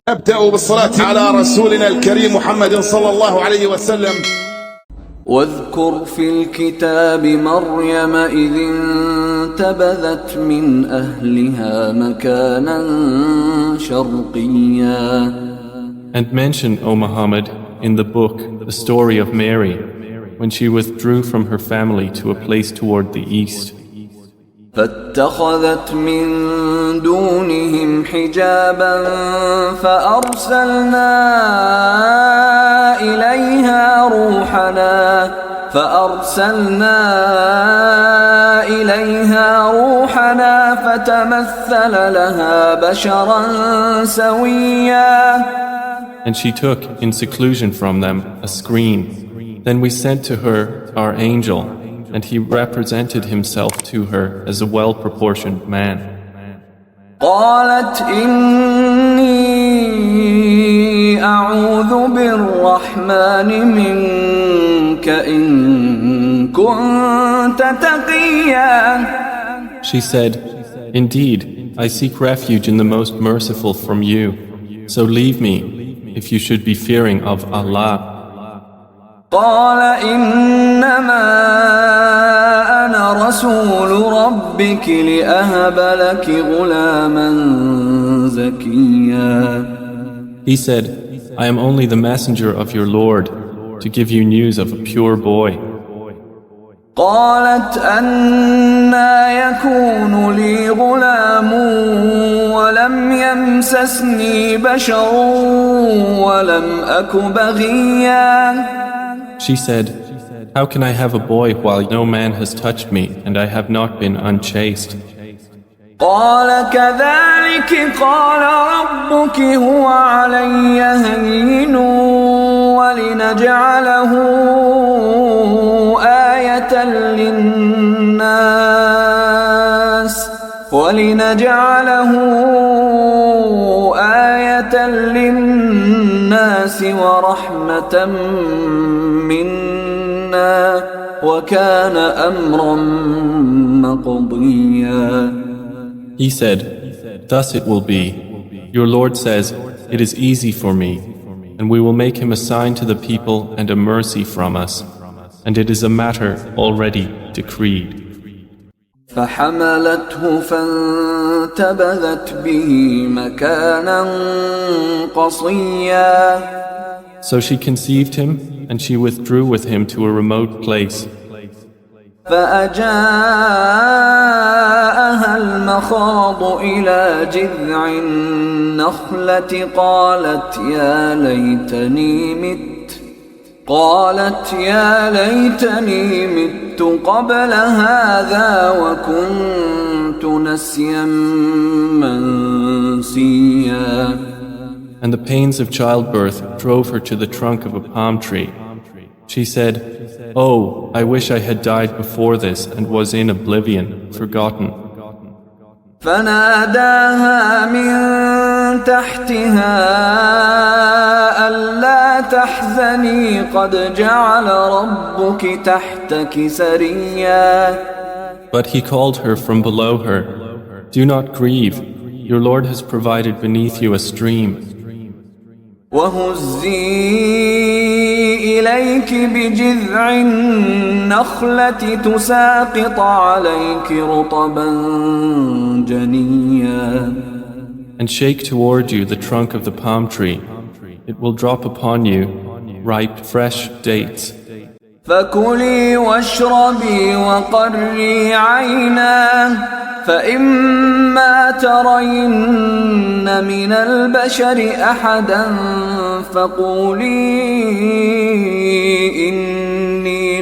أبدأ بالصلاة على رسولنا الكريم محمد صلى الله عليه وسلم. واذكر في الكتاب مريم إذ انتبذت من أهلها مكانا شرقيا. And mention, O Muhammad, in the book the story of Mary, when she withdrew from her family to a place toward the east. فاتخذت من دونهم حجابا فأرسلنا إليها روحنا فتمثل لها بشرا سويا. And she took, in seclusion from them, a screen. Then we sent to her our angel, and he represented himself to her as a well-proportioned man. قالت إني أعوذ بالرحمن منك إن كنت تقيا. She said, Indeed, I seek refuge in the most merciful from you, so leave me if you should be fearing of Allah. قال إنما أنا رسول ربك لأهب لك غلاما زكيا. He said, I am only the messenger of your Lord to give you news of a pure boy. قالت أنى يكون لي غلام ولم يمسسني بشر ولم أك بغيا. She said, How can I have a boy while no man has touched me and I have not been unchaste? قال كذلك قال ربك هو علي هين ولنجعله آية للناس ورحمة منا وكان أمرا مقضيا. He said, Thus it will be. Your Lord says, It is easy for me, and we will make him a sign to the people and a mercy from us, and it is a matter already decreed. فحملته فانتبذت به مكانا قصيا. So she conceived him, and she withdrew with him to a remote place. فأجاءها المخاض إلى جذع النخلة قالت يا ليتني مت قبل هذا وكنت نسيا منسيا. And the pains of childbirth drove her to the trunk of a palm tree. She said, Oh, I wish I had died before this and was in oblivion, forgotten. فناداها من تحتها ألا تحزني قد جعل ربك تحتك سريا. But he called her from below her, Do not grieve, your Lord has provided beneath you a stream. وهزي إليك بجذع النخلة تساقط عليك رطبا جنيا. And shake toward you the trunk of the palm tree. It will drop upon you ripe, fresh dates. فكلي واشربي وقري عينا فإما ترين من البشر أحدا فقولي إني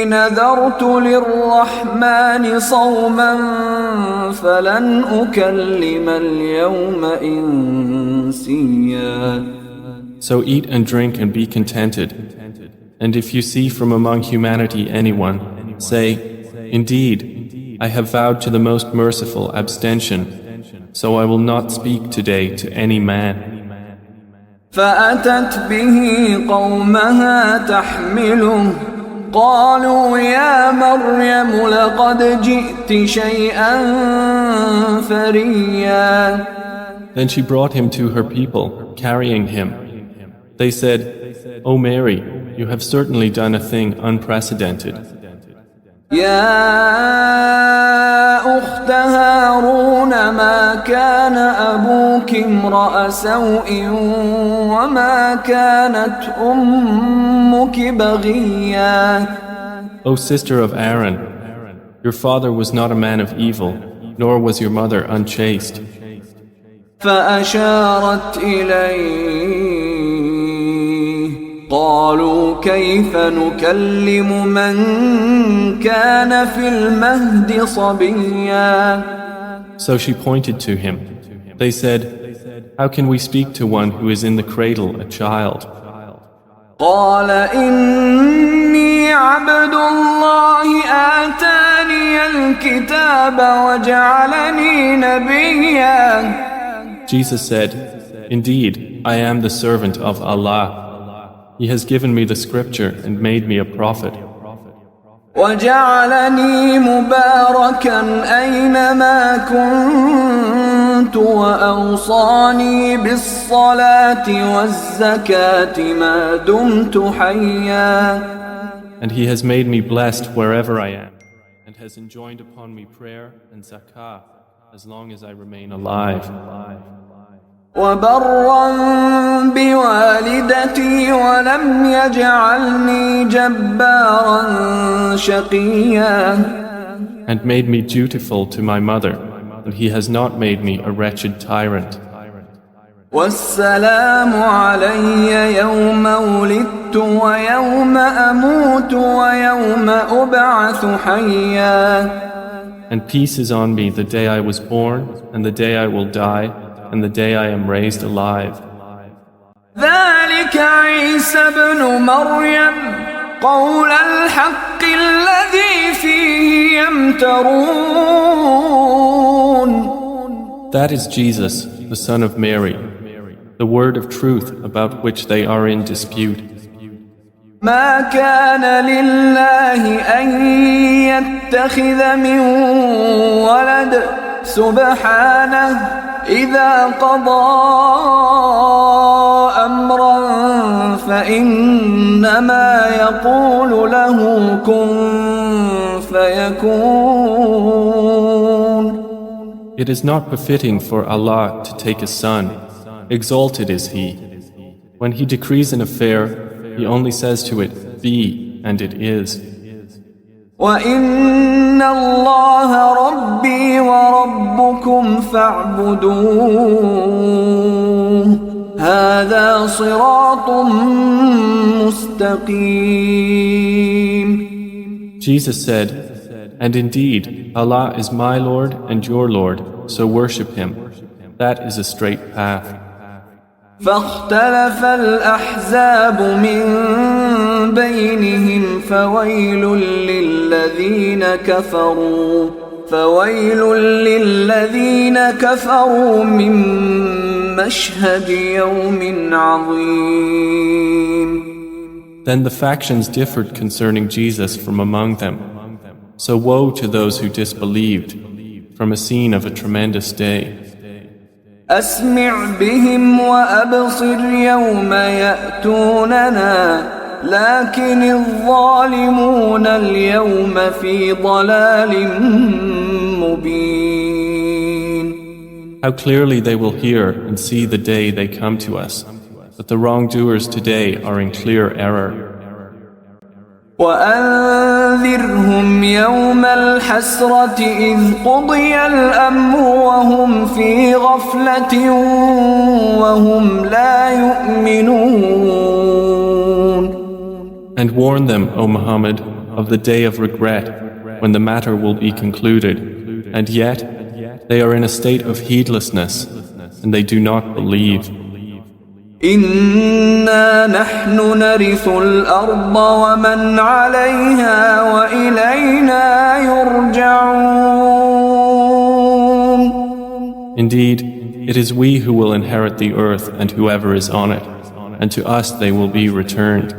نذرت للرحمن صوما فلن أكلم اليوم إنسيا. So eat and drink and be contented. And if you see from among humanity anyone, say, Indeed, I have vowed to the most merciful abstention, so I will not speak today to any man. فأتت به قومها تحمله قالوا يا مريم لقد جئت شيئا فريا. Then she brought him to her people, carrying him. They said, O Mary, you have certainly done a thing unprecedented. يا أخت هارون ما كان أبوك امرأ سوء وما كانت أمك بغيا. O sister of Aaron, your father was not a man of evil, nor was your mother unchaste. فأشارت إليه قالوا كيف نكلم من كان في المهد صبيا. So she pointed to him. They said, how can we speak to one who is in the cradle, a child? قال إني عبد الله آتاني الكتاب وجعلني نبيا. Jesus said, indeed, I am the servant of Allah. He has given me the scripture and made me a prophet. وجعلني مباركا أينما كنت وأوصاني بالصلاة والزكاة ما دمت حيا. And he has made me blessed wherever I am, and has enjoined upon me prayer and zakah as long as I remain alive. وبرا بوالدتي ولم يجعلني جبارا شقيا. And made me dutiful to my mother, and he has not made me a wretched tyrant. والسلام علي يوم ولدت ويوم أموت ويوم أبعث حيا. And peace is on me the day I was born, and the day I will die, and the day I am raised alive. ذلك عيسى ابن مريم قول الحق الذي فيه يمترون. That is Jesus, the son of Mary, the word of truth about which they are in dispute. ما كان لله أن يتخذ من ولد سبحانه إذا قضى أمرا فإنما يقول له كن فيكون. It is not befitting for Allah to take a son. Exalted is He. When He decrees an affair, He only says to it, be, and it is. وَإِنَّ اللَّهَ رَبِّي وَرَبُّكُمْ فَاعْبُدُوهُ هَذَا صِرَاطٌ مُسْتَقِيمٌ. Jesus said, and indeed, Allah is my Lord and your Lord, so worship Him. That is a straight path. فاختلف الأحزاب من بينهم فويل للذين كفروا من مشهد يوم عظيم. Then the factions differed concerning Jesus from among them. So woe to those who disbelieved from a scene of a tremendous day. أسمع بهم وأبصر يوم يأتوننا لكن الظالمون اليوم في ضلال مبين. How clearly they will hear and see the day they come to us, but the wrongdoers today are in clear error. وأنذرهم يوم الحسرة إذ قضي الأمر وهم في غفلة وهم لا يؤمنون. And warn them, O Muhammad, of the day of regret when the matter will be concluded, and yet they are in a state of heedlessness and they do not believe. إنا نحن نرث الأرض ومن عليها وإلينا يرجعون. Indeed, it is we who will inherit the earth and whoever is on it, and to us they will be returned.